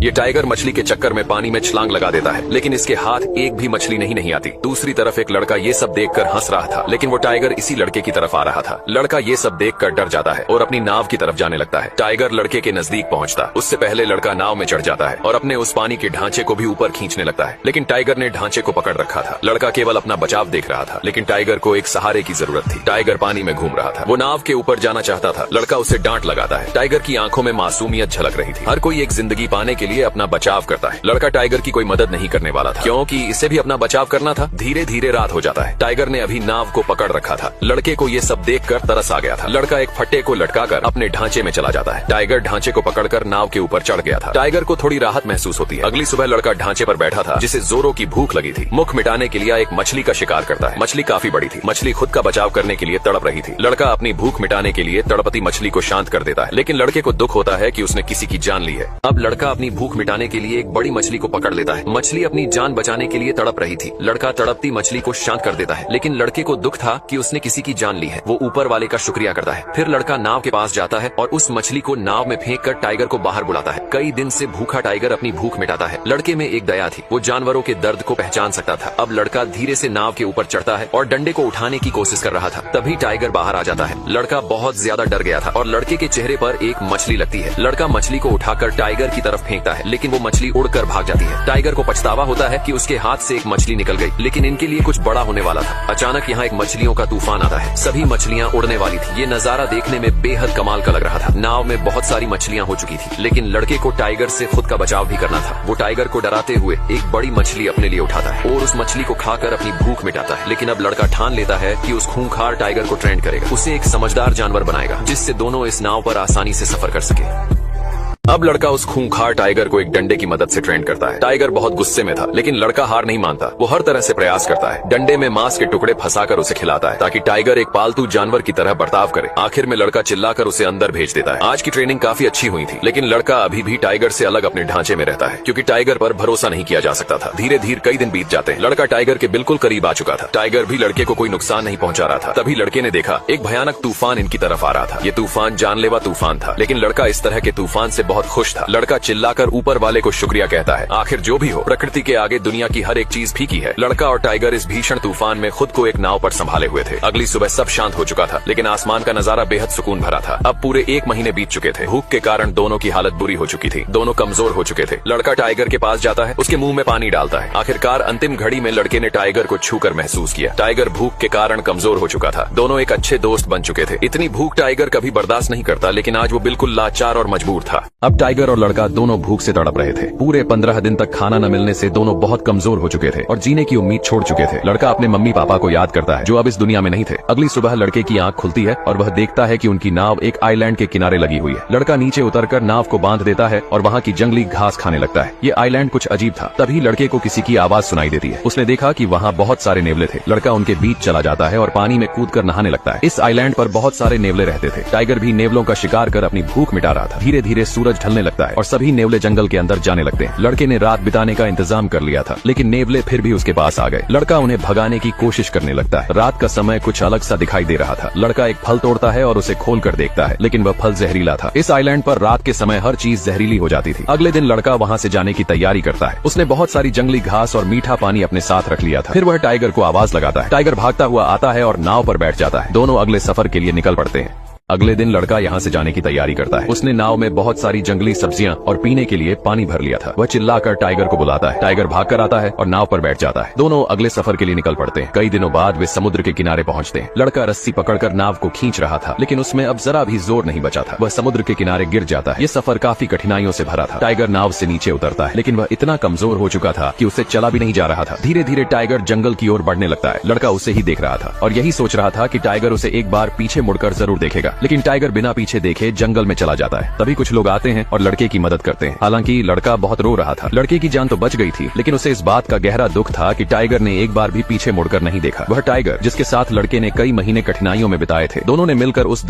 ये टाइगर मछली के चक्कर में पानी में छलांग लगा देता है, लेकिन इसके हाथ एक भी मछली नहीं आती। दूसरी तरफ एक लड़का ये सब देखकर हंस रहा था, लेकिन वो टाइगर इसी लड़के की तरफ आ रहा था। लड़का ये सब देखकर डर जाता है और अपनी नाव की तरफ जाने लगता है। टाइगर लड़के के नजदीक पहुंचता, उससे पहले लड़का नाव में चढ़ जाता है और अपने उस पानी के ढांचे को भी ऊपर खींचने लगता है, लेकिन टाइगर ने ढांचे को पकड़ रखा था। लड़का केवल अपना बचाव देख रहा था, लेकिन टाइगर को एक सहारे की जरूरत थी। टाइगर पानी में घूम रहा था, वो नाव के ऊपर जाना चाहता था। लड़का उसे डांट लगाता है। टाइगर की आंखों में मासूमियत झलक रही थी। हर कोई एक जिंदगी पाने के लिए अपना बचाव करता है। लड़का टाइगर की कोई मदद नहीं करने वाला था, क्योंकि इसे भी अपना बचाव करना था। धीरे धीरे रात हो जाता है। टाइगर ने अभी नाव को पकड़ रखा था। लड़के को ये सब देखकर तरस आ गया था। लड़का एक फट्टे को लटकाकर अपने ढांचे में चला जाता है। टाइगर ढांचे को पकड़कर नाव के ऊपर चढ़ गया था। टाइगर को थोड़ी राहत महसूस होती है। अगली सुबह लड़का ढांचे पर बैठा था, जिसे जोरों की भूख लगी थी। मुख मिटाने के लिए एक मछली का शिकार करता है। मछली काफी बड़ी थी। मछली खुद का बचाव करने के लिए तड़प रही थी। लड़का अपनी भूख मिटाने के लिए तड़पती मछली को शांत कर देता है, लेकिन लड़के को दुख होता है कि उसने किसी की जान ली है। अब लड़का अपनी भूख मिटाने के लिए एक बड़ी मछली को पकड़ लेता है। मछली अपनी जान बचाने के लिए तड़प रही थी। लड़का तड़पती मछली को शांत कर देता है, लेकिन लड़के को दुख था कि उसने किसी की जान ली है। वो ऊपर वाले का शुक्रिया करता है। फिर लड़का नाव के पास जाता है और उस मछली को नाव में फेंक कर टाइगर को बाहर बुलाता है। कई दिन से भूखा टाइगर अपनी भूख मिटाता है। लड़के में एक दया थी, वो जानवरों के दर्द को पहचान सकता था। अब लड़का धीरे से नाव के ऊपर चढ़ता है और डंडे को उठाने की कोशिश कर रहा था। तभी टाइगर बाहर आ जाता है। लड़का बहुत ज्यादा डर गया था और लड़के के चेहरे पर एक मछली लगती है। लड़का मछली को उठाकर टाइगर की तरफ फेंकता है, लेकिन वो मछली उड़कर भाग जाती है। टाइगर को पछतावा होता है कि उसके हाथ से एक मछली निकल गई, लेकिन इनके लिए कुछ बड़ा होने वाला था। अचानक यहाँ एक मछलियों का तूफान आता है। सभी मछलियाँ उड़ने वाली थी। ये नजारा देखने में बेहद कमाल का लग रहा था। नाव में बहुत सारी मछलियाँ हो चुकी थी, लेकिन लड़के को टाइगर से खुद का बचाव भी करना था। वो टाइगर को डराते हुए एक बड़ी मछली अपने लिए उठाता है और उस मछली को खाकर अपनी भूख मिटाता है। लेकिन अब लड़का ठान लेता है कि उस खूंखार टाइगर को ट्रेंड करेगा, उसे एक समझदार जानवर बनाएगा, जिससे दोनों इस नाव पर आसानी से सफर कर सके। अब लड़का उस खूंखार टाइगर को एक डंडे की मदद से ट्रेन करता है। टाइगर बहुत गुस्से में था, लेकिन लड़का हार नहीं मानता। वो हर तरह से प्रयास करता है। डंडे में मांस के टुकड़े फंसाकर उसे खिलाता है, ताकि टाइगर एक पालतू जानवर की तरह बर्ताव करे। आखिर में लड़का चिल्लाकर उसे अंदर भेज देता है। आज की ट्रेनिंग काफी अच्छी हुई थी, लेकिन लड़का अभी भी टाइगर से अलग अपने ढांचे में रहता है, क्योंकि टाइगर पर भरोसा नहीं किया जा सकता था। धीरे धीरे कई दिन बीत जाते हैं। लड़का टाइगर के बिल्कुल करीब आ चुका था। टाइगर भी लड़के को कोई नुकसान नहीं पहुंचा रहा था। तभी लड़के ने देखा एक भयानक तूफान इनकी तरफ आ रहा था। ये तूफान जानलेवा तूफान था, लेकिन लड़का इस तरह के तूफान से बहुत खुश था। लड़का चिल्लाकर ऊपर वाले को शुक्रिया कहता है। आखिर जो भी हो, प्रकृति के आगे दुनिया की हर एक चीज फीकी है। लड़का और टाइगर इस भीषण तूफान में खुद को एक नाव पर संभाले हुए थे। अगली सुबह सब शांत हो चुका था, लेकिन आसमान का नजारा बेहद सुकून भरा था। अब पूरे 1 महीने बीत चुके थे। भूख के कारण दोनों की हालत बुरी हो चुकी थी। दोनों कमजोर हो चुके थे। लड़का टाइगर के पास जाता है, उसके मुंह में पानी डालता है। आखिरकार अंतिम घड़ी में लड़के ने टाइगर को छूकर महसूस किया। टाइगर भूख के कारण कमजोर हो चुका था। दोनों एक अच्छे दोस्त बन चुके थे। इतनी भूख टाइगर कभी बर्दाश्त नहीं करता, लेकिन आज वो बिल्कुल लाचार और मजबूर था। अब टाइगर और लड़का दोनों भूख से तड़प रहे थे। पूरे 15 दिन तक खाना न मिलने से दोनों बहुत कमजोर हो चुके थे और जीने की उम्मीद छोड़ चुके थे। लड़का अपने मम्मी पापा को याद करता है, जो अब इस दुनिया में नहीं थे। अगली सुबह लड़के की आंख खुलती है और वह देखता है कि उनकी नाव एक आइलैंड के किनारे लगी हुई है। लड़का नीचे उतरकर नाव को बांध देता है और वहाँ की जंगली घास खाने लगता है। ये आइलैंड कुछ अजीब था। तभी लड़के को किसी की आवाज सुनाई देती है। उसने देखा कि वहाँ बहुत सारे नेवले थे। लड़का उनके बीच चला जाता है और पानी में कूदकर नहाने लगता है। इस आइलैंड पर बहुत सारे नेवले रहते थे। टाइगर भी नेवलों का शिकार कर अपनी भूख मिटा रहा था। धीरे धीरे सूरज ढलने लगता है और सभी नेवले जंगल के अंदर जाने लगते हैं। लड़के ने रात बिताने का इंतजाम कर लिया था, लेकिन नेवले फिर भी उसके पास आ गए। लड़का उन्हें भगाने की कोशिश करने लगता है। रात का समय कुछ अलग सा दिखाई दे रहा था। लड़का एक फल तोड़ता है और उसे खोल कर देखता है, लेकिन वह फल जहरीला था। इस आइलैंड पर रात के समय हर चीज जहरीली हो जाती थी। अगले दिन लड़का वहाँ से जाने की तैयारी करता है। उसने बहुत सारी जंगली घास और मीठा पानी अपने साथ रख लिया था। फिर वह टाइगर को आवाज लगाता है। टाइगर भागता हुआ आता है और नाव पर बैठ जाता है। दोनों अगले सफर के लिए निकल पड़ते हैं। अगले दिन लड़का यहाँ से जाने की तैयारी करता है। उसने नाव में बहुत सारी जंगली सब्जियां और पीने के लिए पानी भर लिया था। वह चिल्लाकर टाइगर को बुलाता है। टाइगर भागकर आता है और नाव पर बैठ जाता है। दोनों अगले सफर के लिए निकल पड़ते हैं। कई दिनों बाद वे समुद्र के किनारे पहुंचते हैं। लड़का रस्सी पकड़कर नाव को खींच रहा था, लेकिन उसमें अब जरा भी जोर नहीं बचा था। वह समुद्र के किनारे गिर जाता है। ये सफर काफी कठिनाइयों से भरा था। टाइगर नाव से नीचे उतरता है, लेकिन वह इतना कमजोर हो चुका था कि उसे चला भी नहीं जा रहा था। धीरे धीरे टाइगर जंगल की ओर बढ़ने लगता है। लड़का उसे ही देख रहा था और यही सोच रहा था कि टाइगर उसे एक बार पीछे मुड़कर जरूर देखेगा, लेकिन टाइगर बिना पीछे देखे जंगल में चला जाता है। तभी कुछ लोग आते हैं और लड़के की मदद करते हैं। हालांकि लड़का बहुत रो रहा था। लड़के की जान तो बच गई थी, लेकिन उसे इस बात का गहरा दुख था कि टाइगर ने एक बार भी पीछे मुड़कर नहीं देखा। वह टाइगर जिसके साथ लड़के ने कई महीने कठिनाइयों में बिताए थे। दोनों ने मिलकर उस